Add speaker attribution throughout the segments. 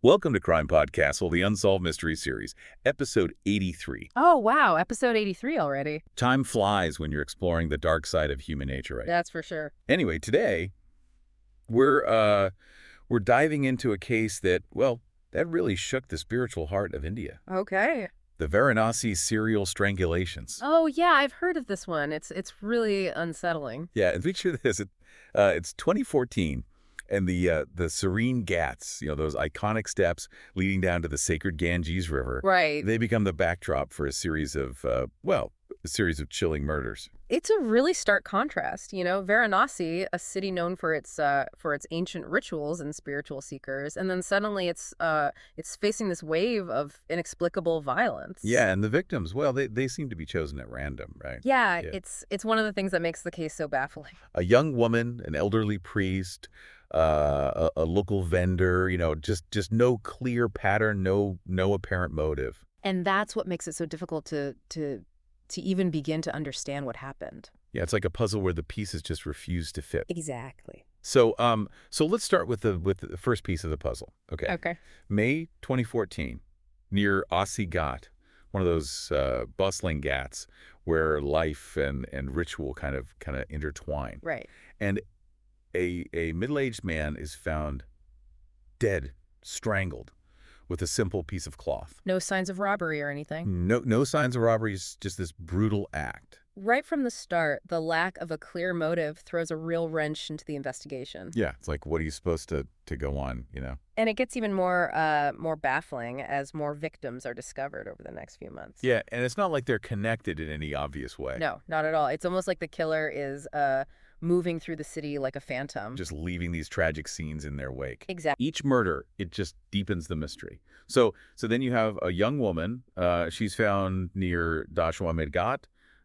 Speaker 1: Welcome to CrimePod Castle, the Unsolved Mystery Series, Episode 83.
Speaker 2: Oh, wow. Episode 83 already.
Speaker 1: Time flies when you're exploring the dark side of human nature, right?
Speaker 2: That's for sure.
Speaker 1: Anyway, today, we're diving into a case that, well, that really shook the spiritual heart of India.
Speaker 2: Okay.
Speaker 1: The Varanasi Serial Strangulations.
Speaker 2: Oh, yeah, I've heard of this one. It's really unsettling.
Speaker 1: Yeah, and picture this. It's 2014. And the serene Ghats, those iconic steps leading down to the sacred Ganges River,
Speaker 2: Right.
Speaker 1: they become the backdrop for a series of, chilling murders.
Speaker 2: It's a really stark contrast, Varanasi, a city known for its ancient rituals and spiritual seekers, and then suddenly it's facing this wave of inexplicable violence.
Speaker 1: Yeah, and the victims, well, they seem to be chosen at random, right?
Speaker 2: Yeah,
Speaker 1: Yeah.
Speaker 2: it's one of the things that makes the case so baffling.
Speaker 1: A young woman, an elderly priest, a local vendor, just no clear pattern, no apparent motive.
Speaker 2: And that's what makes it so difficult to even begin to understand what happened.
Speaker 1: Yeah, it's like a puzzle where the pieces just refuse to fit.
Speaker 2: Exactly.
Speaker 1: So let's start with the first piece of the puzzle. Okay.
Speaker 2: Okay.
Speaker 1: May 2014, near Assi Ghat, one of those bustling ghats where life and ritual kind of intertwine.
Speaker 2: Right.
Speaker 1: And a middle-aged man is found dead, strangled, with a simple piece of cloth.
Speaker 2: No signs of robbery or anything.
Speaker 1: No signs of robbery, just this brutal act.
Speaker 2: Right from the start, the lack of a clear motive throws a real wrench into the investigation.
Speaker 1: Yeah, it's like, what are you supposed to go on,
Speaker 2: And it gets even more baffling as more victims are discovered over the next few months.
Speaker 1: Yeah, and it's not like they're connected in any obvious way.
Speaker 2: No, not at all. It's almost like the killer is moving through the city like a phantom.
Speaker 1: Just leaving these tragic scenes in their wake.
Speaker 2: Exactly.
Speaker 1: Each murder, it just deepens the mystery. So then you have a young woman. She's found near Dashwamed Ghat,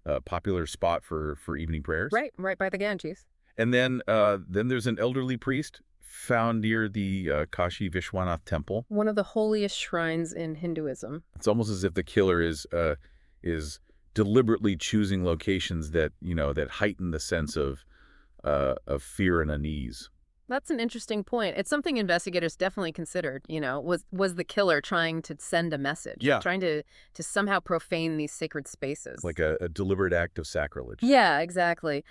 Speaker 1: a popular spot for evening prayers.
Speaker 2: Right by the Ganges.
Speaker 1: And then there's an elderly priest found near the Kashi Vishwanath temple.
Speaker 2: One of the holiest shrines in Hinduism.
Speaker 1: It's almost as if the killer is deliberately choosing locations that heighten the sense of fear and unease.
Speaker 2: That's an interesting point. It's something investigators definitely considered, was the killer trying to send a message?
Speaker 1: Yeah.
Speaker 2: Trying to somehow profane these sacred spaces.
Speaker 1: Like a deliberate act of sacrilege.
Speaker 2: Yeah, exactly.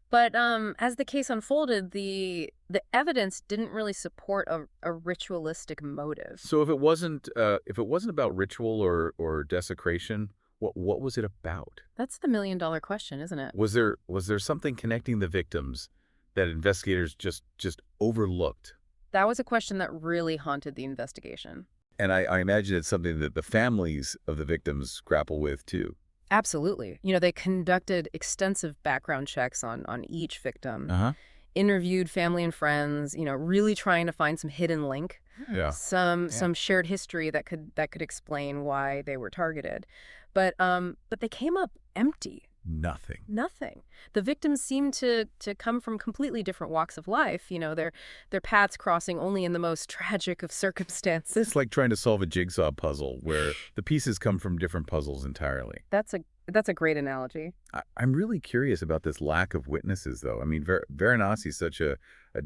Speaker 2: But as the case unfolded, the evidence didn't really support a ritualistic motive.
Speaker 1: So if it wasn't about ritual or desecration, what was it about?
Speaker 2: That's the million-dollar question, isn't it?
Speaker 1: Was there something connecting the victims that investigators just overlooked?
Speaker 2: That was a question that really haunted the investigation.
Speaker 1: And I imagine it's something that the families of the victims grapple with, too.
Speaker 2: Absolutely. They conducted extensive background checks on each victim,
Speaker 1: Uh-huh.
Speaker 2: interviewed family and friends, really trying to find some hidden link,
Speaker 1: Yeah.
Speaker 2: some shared history that could explain why they were targeted. But they came up empty.
Speaker 1: Nothing.
Speaker 2: Nothing. The victims seemed to come from completely different walks of life. Their paths crossing only in the most tragic of circumstances.
Speaker 1: It's like trying to solve a jigsaw puzzle where the pieces come from different puzzles entirely.
Speaker 2: That's a great analogy.
Speaker 1: I'm really curious about this lack of witnesses, though. I mean, Varanasi is such a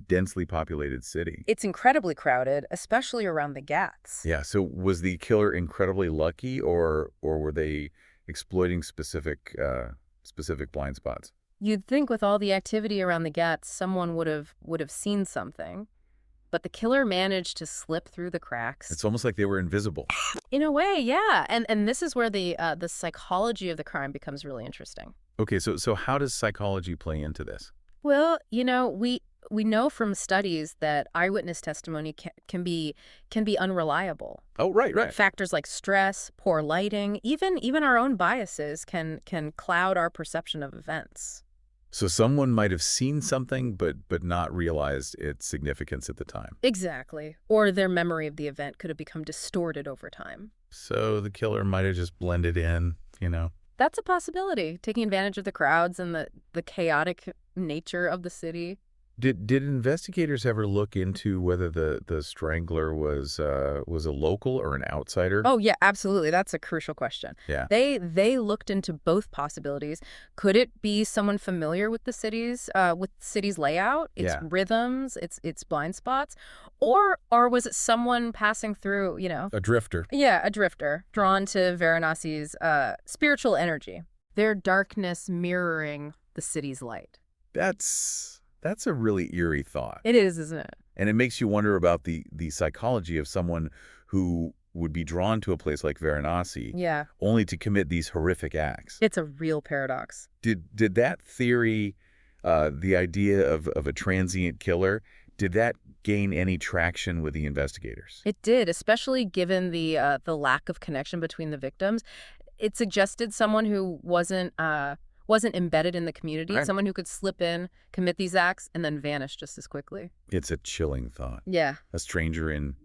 Speaker 1: densely populated city.
Speaker 2: It's incredibly crowded, especially around the Ghats.
Speaker 1: Yeah, so was the killer incredibly lucky, or were they exploiting specific blind spots?
Speaker 2: You'd think with all the activity around the Ghats, someone would have seen something. But the killer managed to slip through the cracks.
Speaker 1: It's almost like they were invisible.
Speaker 2: In a way, yeah. And this is where the psychology of the crime becomes really interesting.
Speaker 1: Okay, so how does psychology play into this?
Speaker 2: Well, we know from studies that eyewitness testimony can be unreliable.
Speaker 1: Oh, right.
Speaker 2: Factors like stress, poor lighting, even our own biases can cloud our perception of events.
Speaker 1: So someone might have seen something, but not realized its significance at the time.
Speaker 2: Exactly. Or their memory of the event could have become distorted over time.
Speaker 1: So the killer might have just blended in,
Speaker 2: That's a possibility, taking advantage of the crowds and the chaotic nature of the city.
Speaker 1: Did investigators ever look into whether the strangler was a local or an outsider?
Speaker 2: Oh, yeah, absolutely. That's a crucial question.
Speaker 1: Yeah.
Speaker 2: They looked into both possibilities. Could it be someone familiar with the city's layout, its
Speaker 1: Yeah.
Speaker 2: rhythms, its blind spots, or was it someone passing through,
Speaker 1: A drifter.
Speaker 2: yeah, a drifter drawn to Varanasi's spiritual energy, their darkness mirroring the city's light?
Speaker 1: That's a really eerie thought.
Speaker 2: It is, isn't it?
Speaker 1: And it makes you wonder about the psychology of someone who would be drawn to a place like Varanasi
Speaker 2: Yeah,
Speaker 1: only to commit these horrific acts.
Speaker 2: it's a real paradox.
Speaker 1: Did that theory, the idea of a transient killer, did that gain any traction with the investigators?
Speaker 2: It did, especially given the lack of connection between the victims. It suggested someone who wasn't embedded in the community,
Speaker 1: Right.
Speaker 2: someone who could slip in, commit these acts, and then vanish just as quickly.
Speaker 1: It's a chilling thought.
Speaker 2: Yeah.
Speaker 1: A stranger in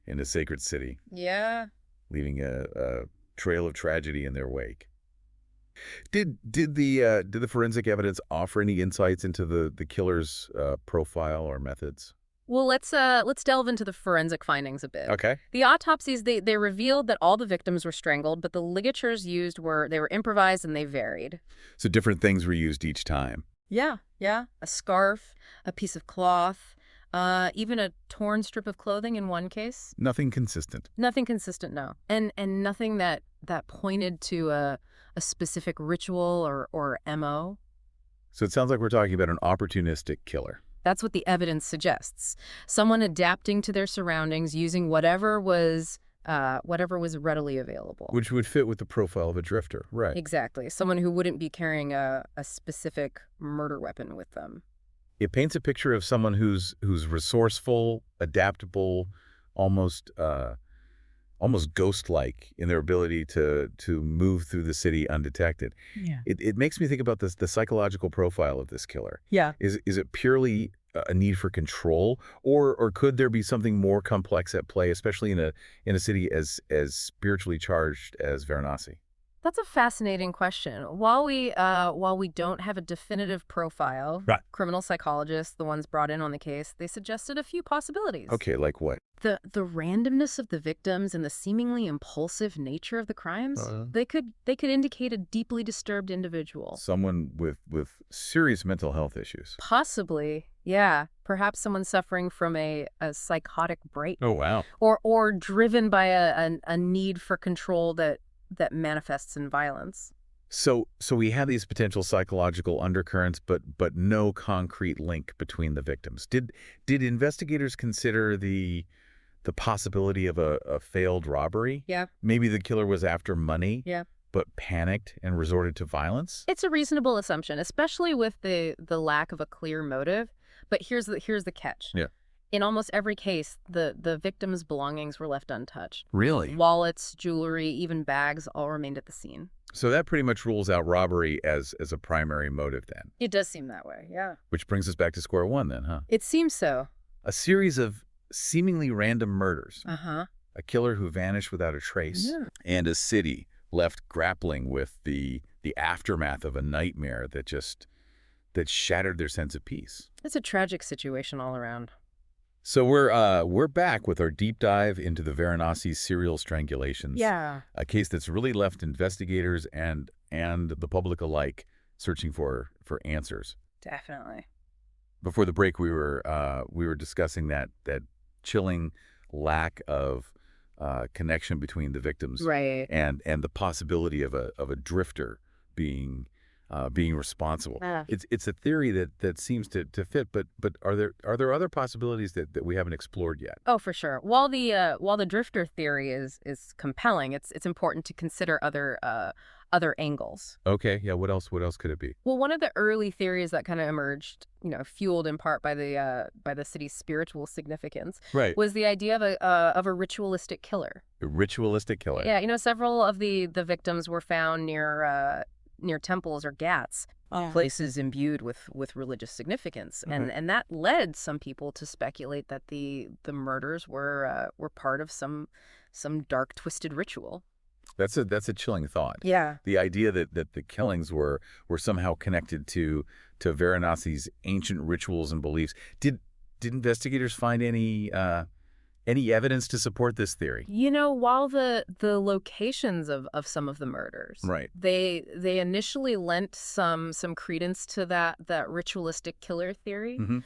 Speaker 1: a sacred city,
Speaker 2: Yeah.
Speaker 1: leaving a trail of tragedy in their wake. Did the forensic evidence offer any insights into the killer's profile or methods?
Speaker 2: Well, let's delve into the forensic findings a bit.
Speaker 1: Okay.
Speaker 2: The autopsies they revealed that all the victims were strangled, but the ligatures used were improvised and they varied.
Speaker 1: So different things were used each time.
Speaker 2: Yeah, yeah. A scarf, a piece of cloth, even a torn strip of clothing in one case.
Speaker 1: Nothing consistent.
Speaker 2: Nothing consistent, no. And nothing that pointed to a specific ritual or MO.
Speaker 1: So it sounds like we're talking about an opportunistic killer.
Speaker 2: That's what the evidence suggests. Someone adapting to their surroundings using whatever was readily available.
Speaker 1: Which would fit with the profile of a drifter, right?
Speaker 2: Exactly. Someone who wouldn't be carrying a specific murder weapon with them.
Speaker 1: It paints a picture of someone who's resourceful, adaptable, almost almost ghost-like in their ability to move through the city undetected.
Speaker 2: Yeah.
Speaker 1: It makes me think about the psychological profile of this killer.
Speaker 2: Yeah.
Speaker 1: Is it purely a need for control, or could there be something more complex at play, especially in a city as spiritually charged as Varanasi?
Speaker 2: That's a fascinating question. While we don't have a definitive profile,
Speaker 1: Right.
Speaker 2: criminal psychologists, the ones brought in on the case, they suggested a few possibilities.
Speaker 1: Okay, like what?
Speaker 2: The randomness of the victims and the seemingly impulsive nature of the crimes, they could indicate a deeply disturbed individual.
Speaker 1: Someone with serious mental health issues.
Speaker 2: Possibly, yeah. Perhaps someone suffering from a psychotic break.
Speaker 1: Oh, wow.
Speaker 2: Or driven by a need for control that manifests in violence.
Speaker 1: So we have these potential psychological undercurrents, but no concrete link between the victims. Did investigators consider the possibility of a failed robbery?
Speaker 2: Yeah.
Speaker 1: Maybe the killer was after money,
Speaker 2: Yeah.
Speaker 1: but panicked and resorted to violence?
Speaker 2: It's a reasonable assumption, especially with the lack of a clear motive. But here's the catch.
Speaker 1: Yeah.
Speaker 2: In almost every case, the victim's belongings were left untouched.
Speaker 1: Really?
Speaker 2: Wallets, jewelry, even bags all remained at the scene.
Speaker 1: So that pretty much rules out robbery as a primary motive then.
Speaker 2: It does seem that way, yeah.
Speaker 1: Which brings us back to square one then, huh?
Speaker 2: It seems so.
Speaker 1: A series of seemingly random murders.
Speaker 2: Uh-huh.
Speaker 1: A killer who vanished without a trace.
Speaker 2: Yeah.
Speaker 1: And a city left grappling with the aftermath of a nightmare that shattered their sense of peace.
Speaker 2: It's a tragic situation all around.
Speaker 1: So we're back with our deep dive into the Varanasi Serial Strangulations.
Speaker 2: Yeah.
Speaker 1: A case that's really left investigators and the public alike searching for answers.
Speaker 2: Definitely.
Speaker 1: Before the break, we were discussing that chilling lack of connection between the victims,
Speaker 2: Right.
Speaker 1: and the possibility of a drifter being responsible.
Speaker 2: Ah.
Speaker 1: It's a theory that seems to fit, but are there other possibilities that we haven't explored yet?
Speaker 2: Oh, for sure. While the drifter theory is compelling, it's important to consider other angles.
Speaker 1: Okay, yeah. What else could it be?
Speaker 2: Well, one of the early theories that kind of emerged, fueled in part by the city's spiritual significance,
Speaker 1: Right.
Speaker 2: was the idea of a ritualistic killer.
Speaker 1: A ritualistic killer.
Speaker 2: Yeah, several of the victims were found near temples or ghats, places imbued with religious significance, and that led some people to speculate that the murders were part of some dark, twisted ritual.
Speaker 1: That's a chilling thought.
Speaker 2: Yeah.
Speaker 1: The idea that the killings were somehow connected to Varanasi's ancient rituals and beliefs. Did investigators find any evidence to support this theory?
Speaker 2: While the locations of some of the murders,
Speaker 1: Right.
Speaker 2: they initially lent some credence to that ritualistic killer theory.
Speaker 1: Hmm.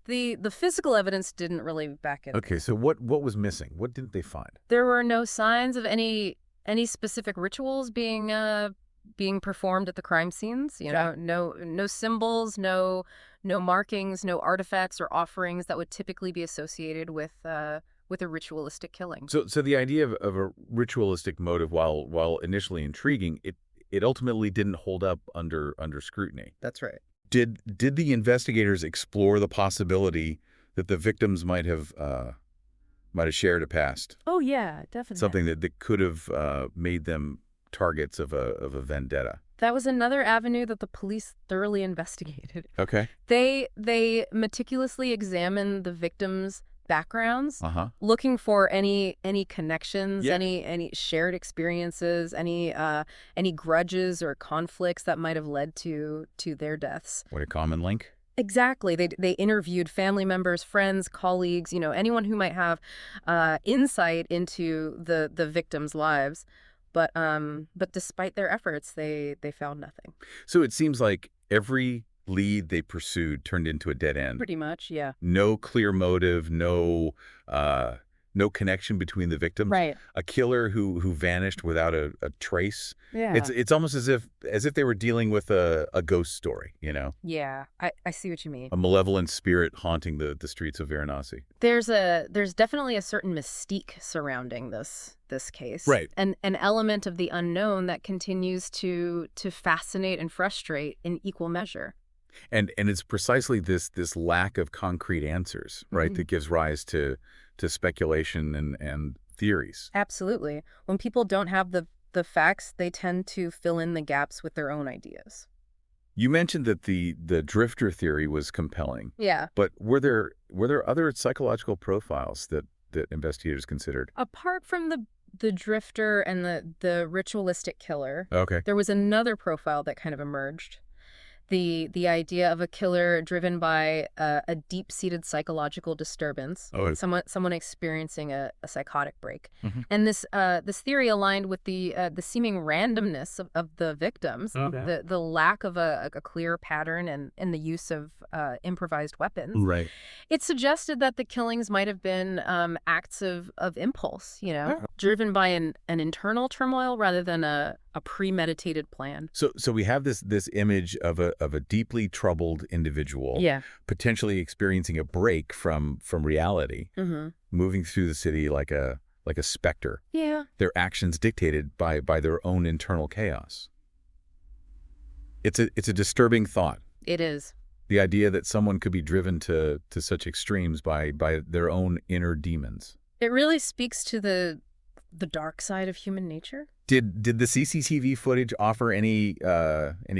Speaker 2: The physical evidence didn't really back it.
Speaker 1: Okay, so what was missing? What didn't they find?
Speaker 2: There were no signs of any specific rituals being performed at the crime scenes. No symbols, no markings, no artifacts or offerings that would typically be associated with a ritualistic killing.
Speaker 1: So the idea of a ritualistic motive, while initially intriguing, it ultimately didn't hold up under scrutiny.
Speaker 2: That's right.
Speaker 1: Did the investigators explore the possibility that the victims might have shared a past,
Speaker 2: Oh yeah, definitely.
Speaker 1: something that could have made them targets of a vendetta?
Speaker 2: That was another avenue that the police thoroughly investigated.
Speaker 1: Okay.
Speaker 2: They meticulously examined the victims' backgrounds,
Speaker 1: Uh-huh.
Speaker 2: looking for any connections,
Speaker 1: Yeah.
Speaker 2: any shared experiences, any grudges or conflicts that might have led to their deaths.
Speaker 1: What a common link.
Speaker 2: Exactly. They interviewed family members, friends, colleagues, anyone who might have insight into the victims' lives. But despite their efforts, they found nothing.
Speaker 1: So it seems like every lead they pursued turned into a dead end.
Speaker 2: Pretty much, yeah.
Speaker 1: No clear motive, no connection between the victims.
Speaker 2: Right.
Speaker 1: A killer who vanished without a trace.
Speaker 2: Yeah.
Speaker 1: It's almost as if they were dealing with a ghost story,
Speaker 2: Yeah, I see what you mean.
Speaker 1: a malevolent spirit haunting the streets of Varanasi.
Speaker 2: There's definitely a certain mystique surrounding this case.
Speaker 1: Right.
Speaker 2: And an element of the unknown that continues to fascinate and frustrate in equal measure.
Speaker 1: And it's precisely this lack of concrete answers, right,
Speaker 2: Mhm.
Speaker 1: that gives rise to speculation and theories.
Speaker 2: Absolutely. When people don't have the facts, they tend to fill in the gaps with their own ideas.
Speaker 1: You mentioned that the drifter theory was compelling,
Speaker 2: Yeah.
Speaker 1: but were there other psychological profiles that investigators considered?
Speaker 2: Apart from the drifter and the ritualistic killer,
Speaker 1: Okay.
Speaker 2: there was another profile that kind of emerged. The idea of a killer driven by a deep-seated psychological disturbance,
Speaker 1: Oh.
Speaker 2: someone experiencing a psychotic break.
Speaker 1: Mhm.
Speaker 2: And this theory aligned with the seeming randomness of the victims,
Speaker 1: Okay.
Speaker 2: the lack of a clear pattern and the use of improvised weapons.
Speaker 1: Right.
Speaker 2: It suggested that the killings might have been acts of impulse, driven by an internal turmoil rather than a premeditated plan.
Speaker 1: So we have this image of a deeply troubled individual,
Speaker 2: Yeah.
Speaker 1: potentially experiencing a break from reality,
Speaker 2: Mm-hmm.
Speaker 1: moving through the city like a specter.
Speaker 2: Yeah.
Speaker 1: Their actions dictated by their own internal chaos. It's a disturbing thought.
Speaker 2: It is.
Speaker 1: The idea that someone could be driven to such extremes by their own inner demons.
Speaker 2: It really speaks to the dark side of human nature.
Speaker 1: Did the CCTV footage offer any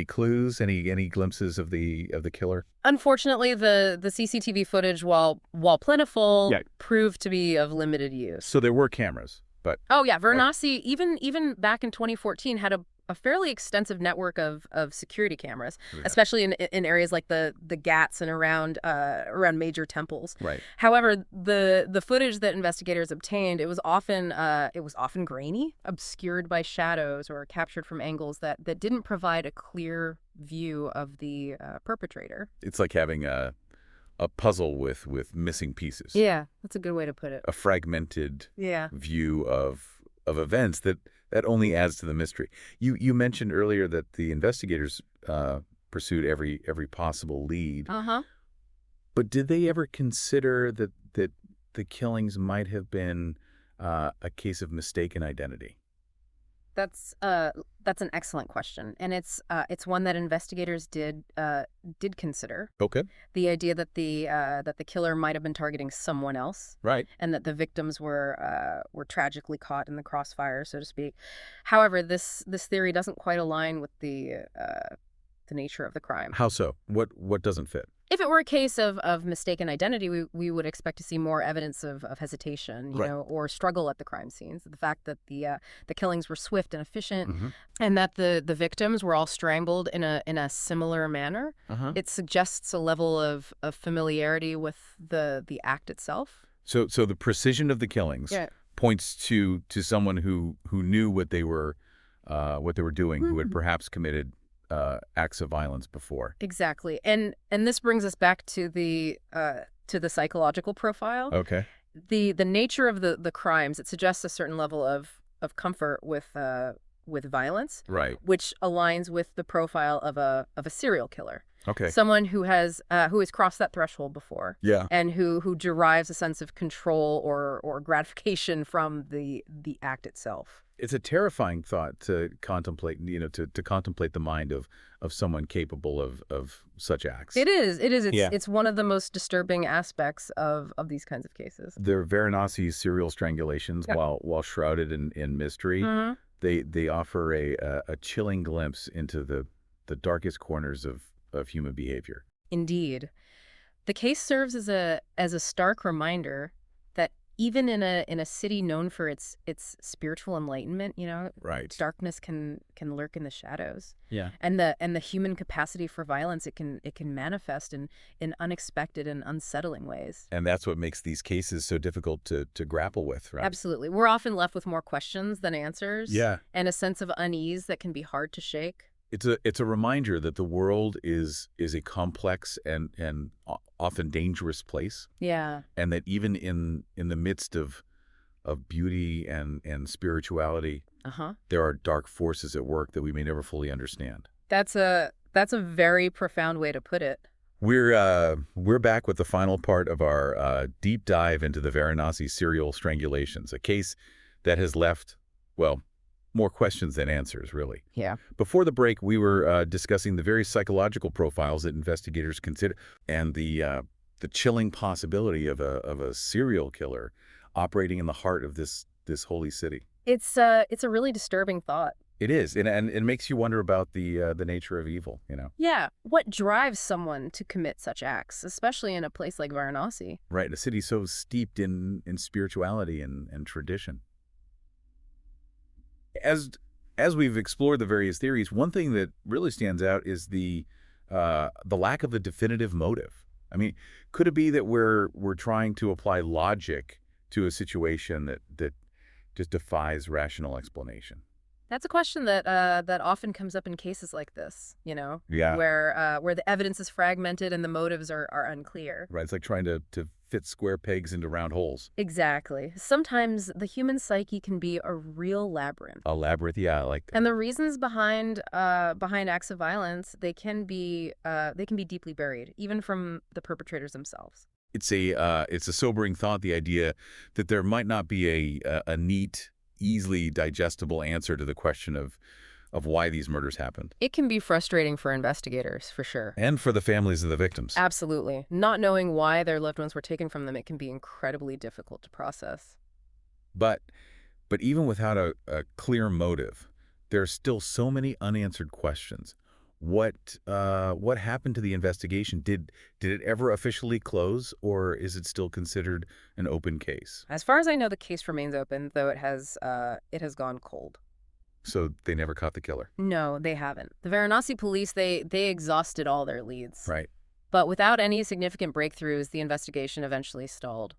Speaker 1: clues, any glimpses of the killer?
Speaker 2: Unfortunately, the CCTV footage, while plentiful,
Speaker 1: Yeah.
Speaker 2: proved to be of limited use.
Speaker 1: So there were cameras, but
Speaker 2: Oh yeah, Varanasi even back in 2014 had a fairly extensive network of security cameras,
Speaker 1: Yeah.
Speaker 2: especially in areas like the Ghats and around major temples.
Speaker 1: right.
Speaker 2: However, the footage that investigators obtained, it was often grainy, obscured by shadows, or captured from angles that didn't provide a clear view of the perpetrator.
Speaker 1: It's like having a puzzle with missing pieces.
Speaker 2: Yeah, that's a good way to put it.
Speaker 1: A fragmented
Speaker 2: Yeah.
Speaker 1: view of events that only adds to the mystery. You mentioned earlier that the investigators pursued every possible lead.
Speaker 2: Uh-huh.
Speaker 1: But did they ever consider that the killings might have been a case of mistaken identity?
Speaker 2: That's an excellent question, and it's one that investigators did consider.
Speaker 1: Okay.
Speaker 2: The idea that the killer might have been targeting someone else,
Speaker 1: Right.
Speaker 2: and that the victims were tragically caught in the crossfire, so to speak. However, this theory doesn't quite align with the nature of the crime.
Speaker 1: How so? What doesn't fit?
Speaker 2: If it were a case of mistaken identity, we would expect to see more evidence of hesitation,
Speaker 1: Right.
Speaker 2: or struggle at the crime scenes. The fact that the killings were swift and efficient,
Speaker 1: Hmm.
Speaker 2: and that the victims were all strangled in a similar manner,
Speaker 1: Uh-huh.
Speaker 2: it suggests a level of familiarity with the act itself.
Speaker 1: So the precision of the killings
Speaker 2: Yeah.
Speaker 1: points to someone who knew what they were doing, who had
Speaker 2: Mhm.
Speaker 1: perhaps committed acts of violence before.
Speaker 2: Exactly. And this brings us back to the psychological profile.
Speaker 1: Okay.
Speaker 2: The nature of the crimes, it suggests a certain level of comfort with violence,
Speaker 1: Right.
Speaker 2: which aligns with the profile of a serial killer.
Speaker 1: Okay.
Speaker 2: Someone who has crossed that threshold before,
Speaker 1: Yeah.
Speaker 2: and who derives a sense of control or gratification from the act itself.
Speaker 1: It's a terrifying thought to contemplate, to contemplate the mind of someone capable of such acts.
Speaker 2: It is. It is. It's
Speaker 1: Yeah.
Speaker 2: it's one of the most disturbing aspects of these kinds of cases.
Speaker 1: The Varanasi Serial Strangulations,
Speaker 2: Yeah.
Speaker 1: while shrouded in mystery,
Speaker 2: Hmm.
Speaker 1: they offer a chilling glimpse into the darkest corners of human behavior.
Speaker 2: Indeed. The case serves as a stark reminder that even in a city known for its spiritual enlightenment,
Speaker 1: Right.
Speaker 2: darkness can lurk in the shadows.
Speaker 1: Yeah.
Speaker 2: And the human capacity for violence, it can manifest in unexpected and unsettling ways.
Speaker 1: And that's what makes these cases so difficult to grapple with, right?
Speaker 2: Absolutely. We're often left with more questions than answers.
Speaker 1: Yeah.
Speaker 2: And a sense of unease that can be hard to shake.
Speaker 1: It's a reminder that the world is a complex and often dangerous place,
Speaker 2: Yeah.
Speaker 1: and that even in the midst of beauty and spirituality,
Speaker 2: Uh-huh.
Speaker 1: there are dark forces at work that we may never fully understand.
Speaker 2: That's a very profound way to put it.
Speaker 1: We're back with the final part of our deep dive into the Varanasi Serial Strangulations, a case that has left, well, more questions than answers, really.
Speaker 2: Yeah.
Speaker 1: Before the break, we were discussing the various psychological profiles that investigators consider, and the chilling possibility of a serial killer operating in the heart of this holy city.
Speaker 2: It's a really disturbing thought.
Speaker 1: It is, and it makes you wonder about the nature of evil.
Speaker 2: Yeah. What drives someone to commit such acts, especially in a place like Varanasi?
Speaker 1: Right? A city so steeped in spirituality and tradition. As we've explored the various theories, one thing that really stands out is the lack of a definitive motive. I mean, could it be that we're trying to apply logic to a situation that just defies rational explanation?
Speaker 2: That's a question that often comes up in cases like this,
Speaker 1: Yeah.
Speaker 2: where the evidence is fragmented and the motives are unclear.
Speaker 1: Right. It's like trying to fit square pegs into round holes.
Speaker 2: Exactly. Sometimes the human psyche can be a real labyrinth.
Speaker 1: A labyrinth, yeah, I like that.
Speaker 2: And the reasons behind acts of violence, they can be deeply buried, even from the perpetrators themselves.
Speaker 1: It's a sobering thought, the idea that there might not be a neat, easily digestible answer to the question of why these murders happened.
Speaker 2: It can be frustrating for investigators, for sure.
Speaker 1: And for the families of the victims.
Speaker 2: Absolutely. Not knowing why their loved ones were taken from them, it can be incredibly difficult to process.
Speaker 1: But even without a clear motive, there are still so many unanswered questions. What happened to the investigation? Did it ever officially close, or is it still considered an open case?
Speaker 2: As far as I know, the case remains open, though it has gone cold.
Speaker 1: So they never caught the killer.
Speaker 2: No, they haven't. The Varanasi police, they exhausted all their leads.
Speaker 1: Right.
Speaker 2: But without any significant breakthroughs, the investigation eventually stalled.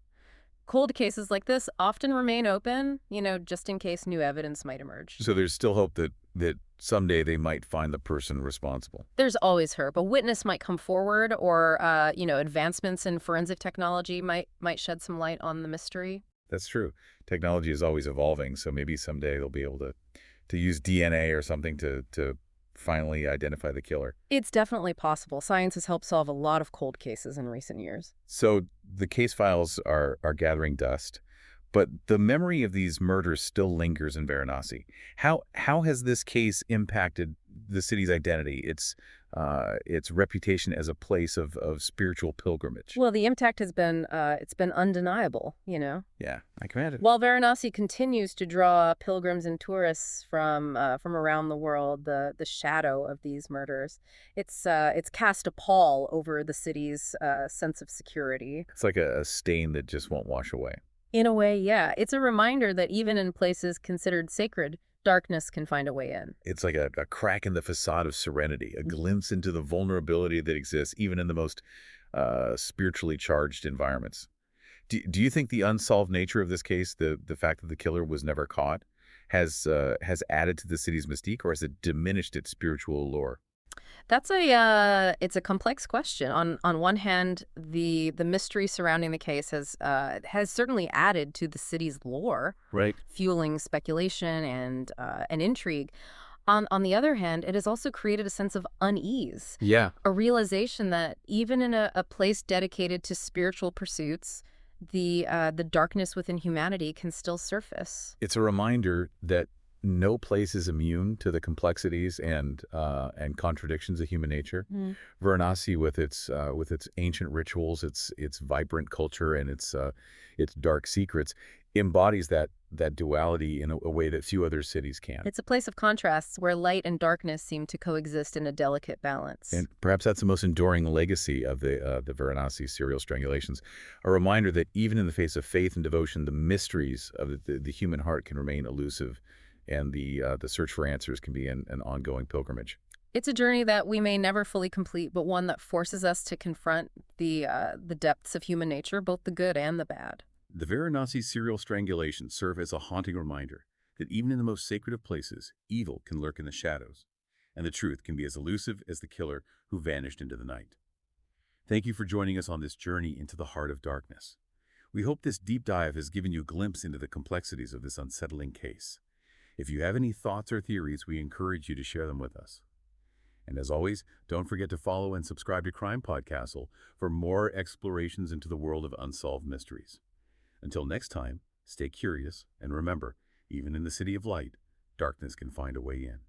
Speaker 2: Cold cases like this often remain open, just in case new evidence might emerge.
Speaker 1: So there's still hope that someday they might find the person responsible.
Speaker 2: There's always hope. A witness might come forward, or advancements in forensic technology might shed some light on the mystery.
Speaker 1: That's true. Technology is always evolving, so maybe someday they'll be able to use DNA or something to finally identify the killer.
Speaker 2: It's definitely possible. Science has helped solve a lot of cold cases in recent years.
Speaker 1: So the case files are gathering dust, but the memory of these murders still lingers in Varanasi. How has this case impacted the city's identity, its reputation as a place of spiritual pilgrimage.
Speaker 2: Well, the impact has been it's been undeniable,
Speaker 1: Yeah, I can imagine.
Speaker 2: While Varanasi continues to draw pilgrims and tourists from around the world, the shadow of these murders, it's cast a pall over the city's sense of security.
Speaker 1: It's like a stain that just won't wash away.
Speaker 2: In a way, yeah, it's a reminder that even in places considered sacred, darkness can find a way in.
Speaker 1: It's like a crack in the facade of serenity, a glimpse into the vulnerability that exists even in the most spiritually charged environments. Do you think the unsolved nature of this case, the fact that the killer was never caught, has added to the city's mystique, or has it diminished its spiritual allure?
Speaker 2: That's it's a complex question. On one hand, the mystery surrounding the case has certainly added to the city's lore,
Speaker 1: Right.
Speaker 2: fueling speculation and intrigue. On the other hand, it has also created a sense of unease,
Speaker 1: Yeah.
Speaker 2: a realization that even in a place dedicated to spiritual pursuits, the darkness within humanity can still surface.
Speaker 1: It's a reminder that no place is immune to the complexities and contradictions of human nature.
Speaker 2: Mm.
Speaker 1: Varanasi, with its ancient rituals, its vibrant culture, and its dark secrets, embodies that duality in a way that few other cities can.
Speaker 2: It's a place of contrasts where light and darkness seem to coexist in a delicate balance.
Speaker 1: And perhaps that's the most enduring legacy of the Varanasi Serial Strangulations, a reminder that even in the face of faith and devotion, the mysteries of the human heart can remain elusive, and the search for answers can be an ongoing pilgrimage.
Speaker 2: It's a journey that we may never fully complete, but one that forces us to confront the depths of human nature, both the good and the bad.
Speaker 3: The Varanasi Serial Strangulations serve as a haunting reminder that even in the most sacred of places, evil can lurk in the shadows, and the truth can be as elusive as the killer who vanished into the night. Thank you for joining us on this journey into the heart of darkness. We hope this deep dive has given you a glimpse into the complexities of this unsettling case. If you have any thoughts or theories, we encourage you to share them with us. And as always, don't forget to follow and subscribe to CrimePod Castle for more explorations into the world of unsolved mysteries. Until next time, stay curious, and remember, even in the city of light, darkness can find a way in.